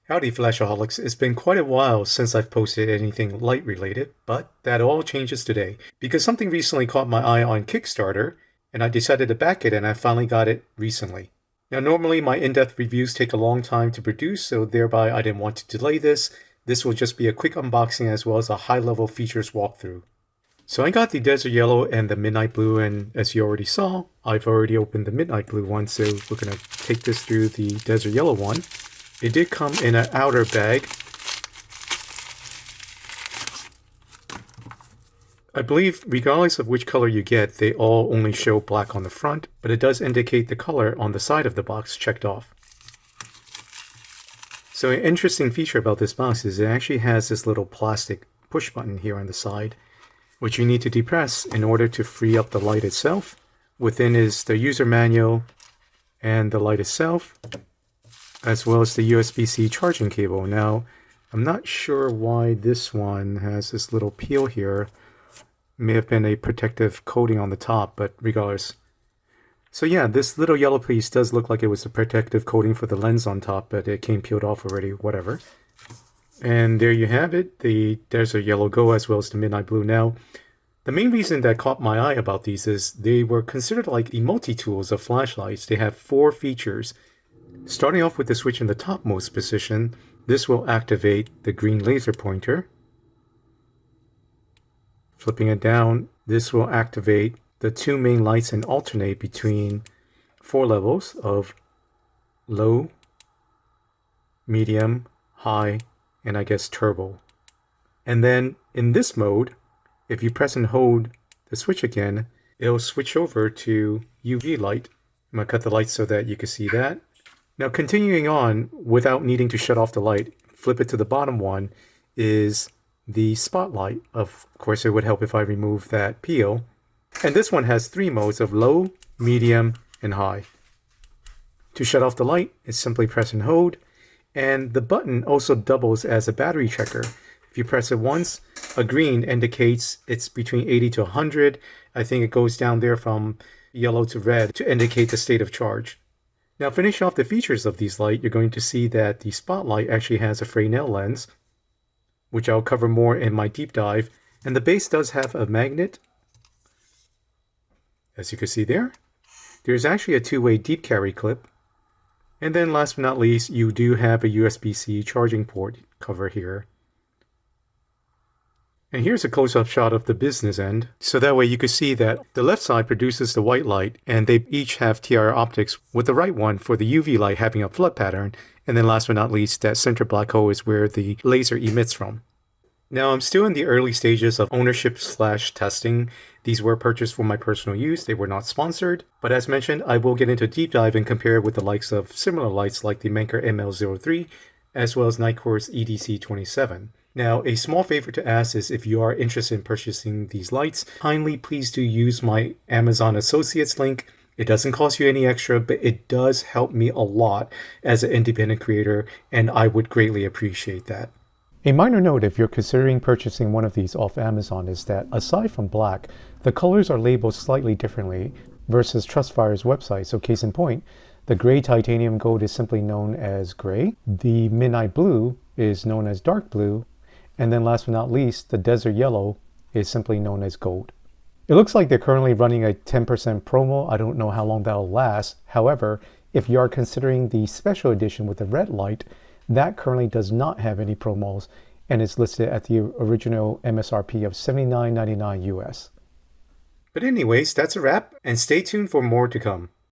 Howdy, Flashaholics. It's been quite a while since I've posted anything light related, but that all changes today because something recently caught my eye on Kickstarter and I decided to back it and I finally got it recently. Now, normally my in-depth reviews take a long time to produce, so thereby I didn't want to delay this. This will just be a quick unboxing as well as a high-level features walkthrough. So I got the Desert Yellow and the Midnight Blue, and as you already saw, I've already opened the Midnight Blue one, so we're going to take this through the Desert Yellow one. It did come in an outer bag. I believe regardless of which color you get, they all only show black on the front, but it does indicate the color on the side of the box checked off. So an interesting feature about this box is it actually has this little plastic push button here on the side, which you need to depress in order to free up the light itself. Within is the user manual and the light itself, as well as the USB-C charging cable. Now, I'm not sure why this one has this little peel here. May have been a protective coating on the top, but regardless. So yeah, this little yellow piece does look like it was a protective coating for the lens on top, but it came peeled off already, whatever. And there you have it, the Desert Yellow Go as well as the Midnight Blue. Now, the main reason that caught my eye about these is they were considered like the multi-tools of flashlights. They have 4 features. Starting off with the switch in the topmost position, this will activate the green laser pointer. Flipping it down, this will activate the 2 main lights and alternate between 4 levels of low, medium, high, and I guess turbo. And then in this mode, if you press and hold the switch again, it'll switch over to UV light. I'm going to cut the light so that you can see that. Now continuing on, without needing to shut off the light, flip it to the bottom one, is the spotlight. Of course, it would help if I remove that peel. And this one has 3 modes of low, medium, and high. To shut off the light, it's simply press and hold. And the button also doubles as a battery checker. If you press it once, a green indicates it's between 80 to 100. I think it goes down there from yellow to red to indicate the state of charge. Now, finish off the features of these lights, you're going to see that the spotlight actually has a Fresnel lens, which I'll cover more in my deep dive. And the base does have a magnet, as you can see there. There's actually a 2-way deep carry clip. And then last but not least, you do have a USB-C charging port cover here. And here's a close-up shot of the business end, so that way you can see that the left side produces the white light, and they each have TR optics, with the right one for the UV light having a flood pattern, and then last but not least, that center black hole is where the laser emits from. Now, I'm still in the early stages of ownership/testing. These were purchased for my personal use. They were not sponsored. But as mentioned, I will get into a deep dive and compare with the likes of similar lights like the Menker ML03, as well as Nitecore's EDC27. Now, a small favor to ask is if you are interested in purchasing these lights, kindly please do use my Amazon Associates link. It doesn't cost you any extra, but it does help me a lot as an independent creator, and I would greatly appreciate that. A minor note if you're considering purchasing one of these off Amazon is that aside from black, the colors are labeled slightly differently versus TrustFire's website. So case in point, the gray titanium gold is simply known as gray, the midnight blue is known as dark blue, and then last but not least, the desert yellow is simply known as gold. It looks like they're currently running a 10% promo. I don't know how long that'll last. However, if you are considering the special edition with the red light, that currently does not have any promos and is listed at the original MSRP of $79.99 US. But anyways, that's a wrap, and stay tuned for more to come.